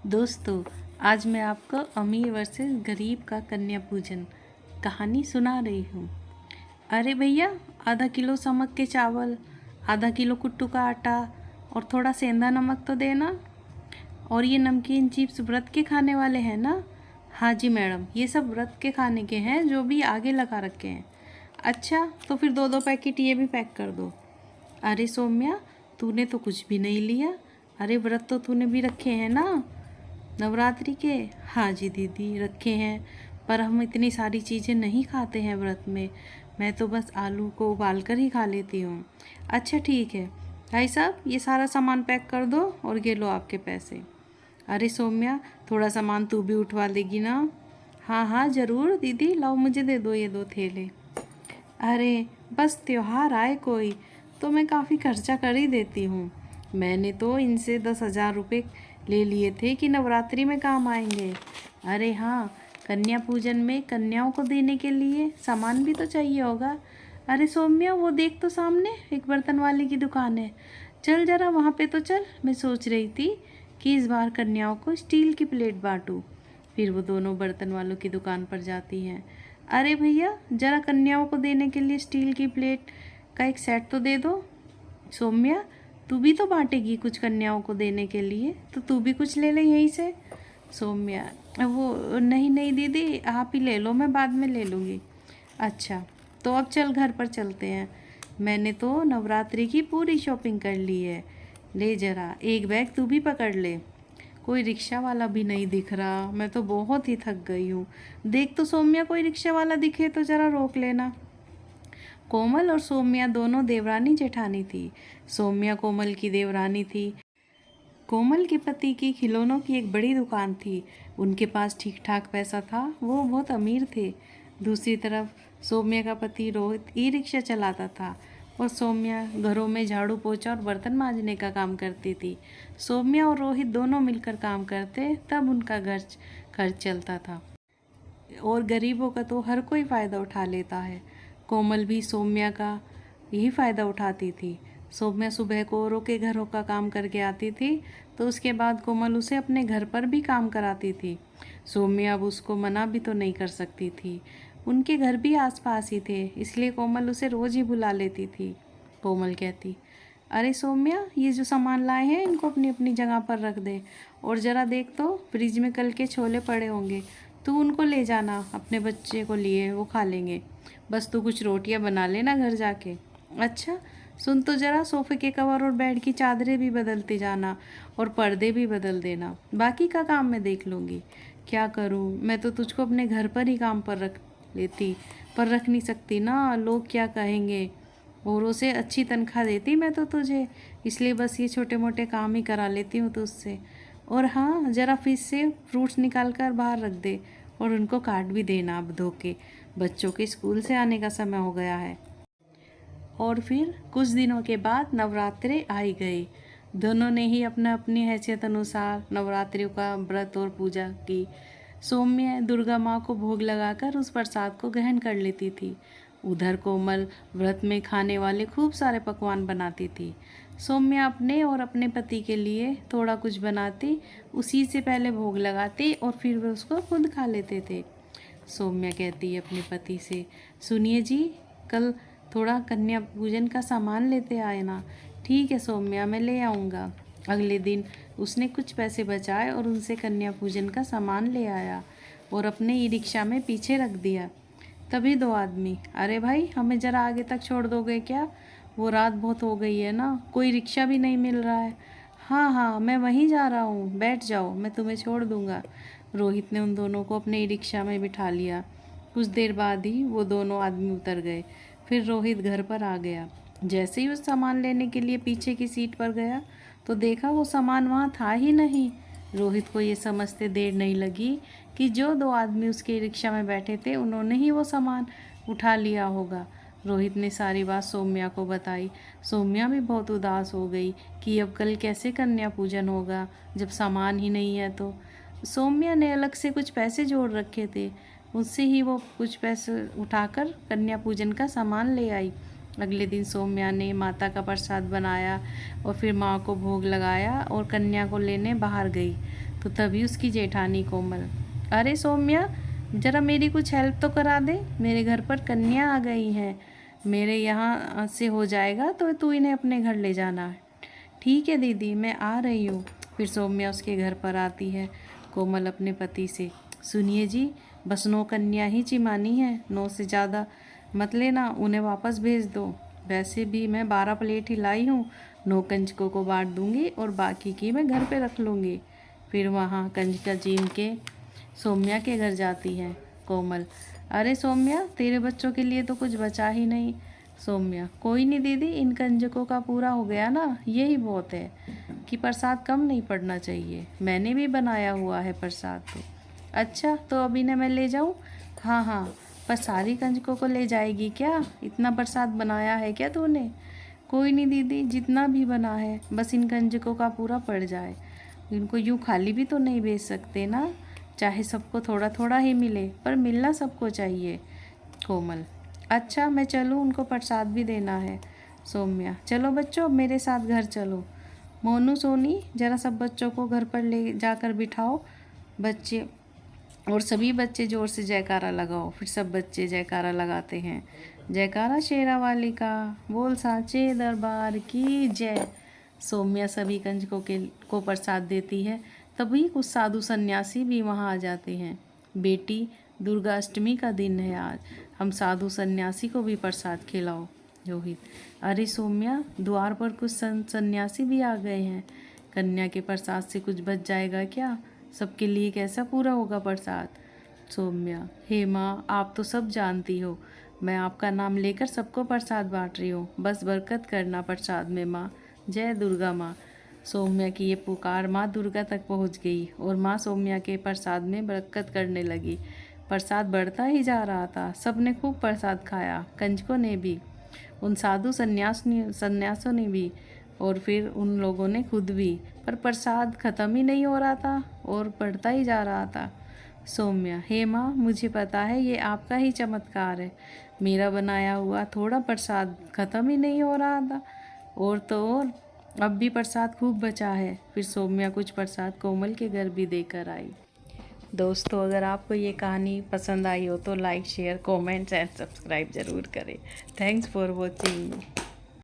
दोस्तों, आज मैं आपको अमीर वर्सेस गरीब का कन्या पूजन कहानी सुना रही हूँ। अरे भैया, आधा किलो समक के चावल, आधा किलो कुट्टू का आटा और थोड़ा सेंधा नमक तो देना। और ये नमकीन चिप्स व्रत के खाने वाले हैं ना? हाँ जी मैडम, ये सब व्रत के खाने के हैं जो भी आगे लगा रखे हैं। अच्छा, तो फिर दो दो पैकेट ये भी पैक कर दो। अरे सौम्या, तूने तो कुछ भी नहीं लिया। अरे व्रत तो तूने भी रखे हैं ना नवरात्रि के? हाँ जी दीदी, रखे हैं, पर हम इतनी सारी चीज़ें नहीं खाते हैं व्रत में। मैं तो बस आलू को उबाल कर ही खा लेती हूँ। अच्छा ठीक है भाई साहब, ये सारा सामान पैक कर दो और ये लो आपके पैसे। अरे सौम्या, थोड़ा सामान तू भी उठवा देगी ना? हाँ हाँ ज़रूर दीदी, लाओ मुझे दे दो ये 2 थैले। अरे बस त्योहार आए कोई तो मैं काफ़ी खर्चा कर ही देती हूँ। मैंने तो इनसे 10,000 रुपये ले लिए थे कि नवरात्रि में काम आएंगे। अरे हाँ, कन्या पूजन में कन्याओं को देने के लिए सामान भी तो चाहिए होगा। अरे सौम्या, वो देख तो सामने एक बर्तन वाले की दुकान है, चल जरा वहाँ पे तो चल। मैं सोच रही थी कि इस बार कन्याओं को स्टील की प्लेट बांटूँ। फिर वो दोनों बर्तन वालों की दुकान पर जाती हैं। अरे भैया, ज़रा कन्याओं को देने के लिए स्टील की प्लेट का एक सेट तो दे दो। सौम्या, तू भी तो बांटेगी कुछ कन्याओं को देने के लिए, तो तू भी कुछ ले ले यहीं से। सौम्या, वो नहीं नहीं दीदी, आप ही ले लो, मैं बाद में ले लूँगी। अच्छा, तो अब चल घर पर चलते हैं। मैंने तो नवरात्रि की पूरी शॉपिंग कर ली है। ले जरा एक बैग तू भी पकड़ ले। कोई रिक्शा वाला भी नहीं दिख रहा, मैं तो बहुत ही थक गई हूँ। देख तो सौम्या, कोई रिक्शा वाला दिखे तो ज़रा रोक लेना। कोमल और सौम्या दोनों देवरानी जेठानी थी। सौम्या कोमल की देवरानी थी। कोमल के पति की खिलौनों की एक बड़ी दुकान थी। उनके पास ठीक ठाक पैसा था, वो बहुत अमीर थे। दूसरी तरफ सौम्या का पति रोहित ई रिक्शा चलाता था और सौम्या घरों में झाड़ू पोछा और बर्तन मांजने का काम करती थी। सौम्या और रोहित दोनों मिलकर काम करते, तब उनका घर खर्च चलता था। और गरीबों का तो हर कोई फ़ायदा उठा लेता है। कोमल भी सौम्या का यही फ़ायदा उठाती थी। सौम्या सुबह को औरों के घरों का काम करके आती थी, तो उसके बाद कोमल उसे अपने घर पर भी काम कराती थी। सौम्या अब उसको मना भी तो नहीं कर सकती थी। उनके घर भी आसपास ही थे, इसलिए कोमल उसे रोज़ ही बुला लेती थी। कोमल कहती, अरे सौम्या, ये जो सामान लाए हैं इनको अपनी अपनी जगह पर रख दे, और ज़रा देख तो फ्रिज में कल के छोले पड़े होंगे, तू उनको ले जाना अपने बच्चे को लिए, वो खा लेंगे। बस तू कुछ रोटियां बना लेना घर जाके। अच्छा, सुन तो ज़रा, सोफ़े के कवर और बेड की चादरें भी बदलते जाना और पर्दे भी बदल देना। बाकी का काम मैं देख लूँगी। क्या करूँ, मैं तो तुझको अपने घर पर ही काम पर रख लेती, पर रख नहीं सकती ना, लोग क्या कहेंगे। औरों से अच्छी तनख्वाह देती मैं तो तुझे, इसलिए बस ये छोटे मोटे काम ही करा लेती हूँ तुझसे। और हाँ, ज़रा फ्रिज से फ्रूट्स निकाल कर बाहर रख दे और उनको काट भी देना अब धो के। बच्चों के स्कूल से आने का समय हो गया है। और फिर कुछ दिनों के बाद नवरात्रे आई गई। दोनों ने ही अपना अपनी हैसियत अनुसार नवरात्रियों का व्रत और पूजा की। सौम्य दुर्गा माँ को भोग लगाकर उस प्रसाद को ग्रहण कर लेती थी। उधर कोमल व्रत में खाने वाले खूब सारे पकवान बनाती थी। सौम्या अपने और अपने पति के लिए थोड़ा कुछ बनाती, उसी से पहले भोग लगाती और फिर वे उसको खुद खा लेते थे। सौम्या कहती है अपने पति से, सुनिए जी, कल थोड़ा कन्या पूजन का सामान लेते आए ना। ठीक है सौम्या, मैं ले आऊँगा। अगले दिन उसने कुछ पैसे बचाए और उनसे कन्या पूजन का सामान ले आया और अपने ई रिक्शा में पीछे रख दिया। तभी 2 आदमी, अरे भाई, हमें ज़रा आगे तक छोड़ दोगे क्या? वो रात बहुत हो गई है ना, कोई रिक्शा भी नहीं मिल रहा है। हाँ हाँ, मैं वहीं जा रहा हूँ, बैठ जाओ, मैं तुम्हें छोड़ दूँगा। रोहित ने उन दोनों को अपने ई रिक्शा में बिठा लिया। कुछ देर बाद ही वो दोनों आदमी उतर गए। फिर रोहित घर पर आ गया। जैसे ही उस सामान लेने के लिए पीछे की सीट पर गया, तो देखा वो सामान वहाँ था ही नहीं। रोहित को ये समझते देर नहीं लगी कि जो 2 आदमी उसके रिक्शा में बैठे थे उन्होंने ही वो सामान उठा लिया होगा। रोहित ने सारी बात सौम्या को बताई। सौम्या भी बहुत उदास हो गई कि अब कल कैसे कन्या पूजन होगा जब सामान ही नहीं है। तो सौम्या ने अलग से कुछ पैसे जोड़ रखे थे, उससे ही वो कुछ पैसे उठाकर कन्या पूजन का सामान ले आई। अगले दिन सौम्या ने माता का प्रसाद बनाया और फिर माँ को भोग लगाया और कन्या को लेने बाहर गई। तो तभी उसकी जेठानी कोमल, अरे सौम्या, ज़रा मेरी कुछ हेल्प तो करा दे, मेरे घर पर कन्या आ गई हैं, मेरे यहाँ से हो जाएगा तो तू इन्हें अपने घर ले जाना। ठीक है दीदी, मैं आ रही हूँ। फिर सौम्या उसके घर पर आती है। कोमल अपने पति से, सुनिए जी, बस 9 कन्या ही चिमानी है, 9 से ज़्यादा मत लेना, उन्हें वापस भेज दो। वैसे भी मैं 12 प्लेट ही लाई हूँ, 9 कंजकों को बांट दूंगी और बाकी की मैं घर पे रख लूँगी। फिर वहाँ कंजका चीन के सौम्या के घर जाती है कोमल, अरे सौम्या, तेरे बच्चों के लिए तो कुछ बचा ही नहीं। सौम्या, कोई नहीं दीदी, इन कंजकों का पूरा हो गया ना, यही बहुत है कि प्रसाद कम नहीं पड़ना चाहिए, मैंने भी बनाया हुआ है प्रसाद। तो अच्छा, तो अब इन्हें मैं ले जाऊँ? हाँ हाँ, पर सारी कंजकों को ले जाएगी क्या? इतना प्रसाद बनाया है क्या तूने? कोई नहीं दीदी, जितना भी बना है, बस इन कंजकों का पूरा पड़ जाए। इनको यूँ खाली भी तो नहीं भेज सकते ना, चाहे सबको थोड़ा थोड़ा ही मिले, पर मिलना सबको चाहिए। कोमल, अच्छा मैं चलूँ, उनको प्रसाद भी देना है। सौम्या, चलो बच्चों, अब मेरे साथ घर चलो। मोनू, सोनी, ज़रा सब बच्चों को घर पर ले जाकर बिठाओ। बच्चे और सभी बच्चे ज़ोर से जयकारा लगाओ। फिर सब बच्चे जयकारा लगाते हैं, जयकारा शेरा वाली का, बोल साचे दरबार की जय। सौम्या सभी कंजकों को प्रसाद देती है। तभी कुछ साधु सन्यासी भी वहाँ आ जाते हैं। बेटी, दुर्गा अष्टमी का दिन है आज, हम साधु सन्यासी को भी प्रसाद खिलाओ। रोहित, अरे सौम्या, द्वार पर कुछ सन्यासी भी आ गए हैं, कन्या के प्रसाद से कुछ बच जाएगा क्या? सबके लिए कैसा पूरा होगा प्रसाद? सौम्या, हे माँ, आप तो सब जानती हो, मैं आपका नाम लेकर सबको प्रसाद बांट रही हूँ, बस बरकत करना प्रसाद में माँ। जय दुर्गा माँ। सौम्या की ये पुकार माँ दुर्गा तक पहुँच गई और माँ सौम्या के प्रसाद में बरकत करने लगी। प्रसाद बढ़ता ही जा रहा था, सबने खूब प्रसाद खाया, कंजकों ने भी, उन साधु सन्यासों ने भी, और फिर उन लोगों ने खुद भी, पर प्रसाद ख़त्म ही नहीं हो रहा था और बढ़ता ही जा रहा था। सौम्या, हे माँ, मुझे पता है ये आपका ही चमत्कार है, मेरा बनाया हुआ थोड़ा प्रसाद ख़त्म ही नहीं हो रहा था, और तो और अब भी प्रसाद खूब बचा है। फिर सौम्या कुछ प्रसाद कोमल के घर भी देकर आई। दोस्तों, अगर आपको ये कहानी पसंद आई हो तो like, share, comments and subscribe ज़रूर करें। Thanks for watching.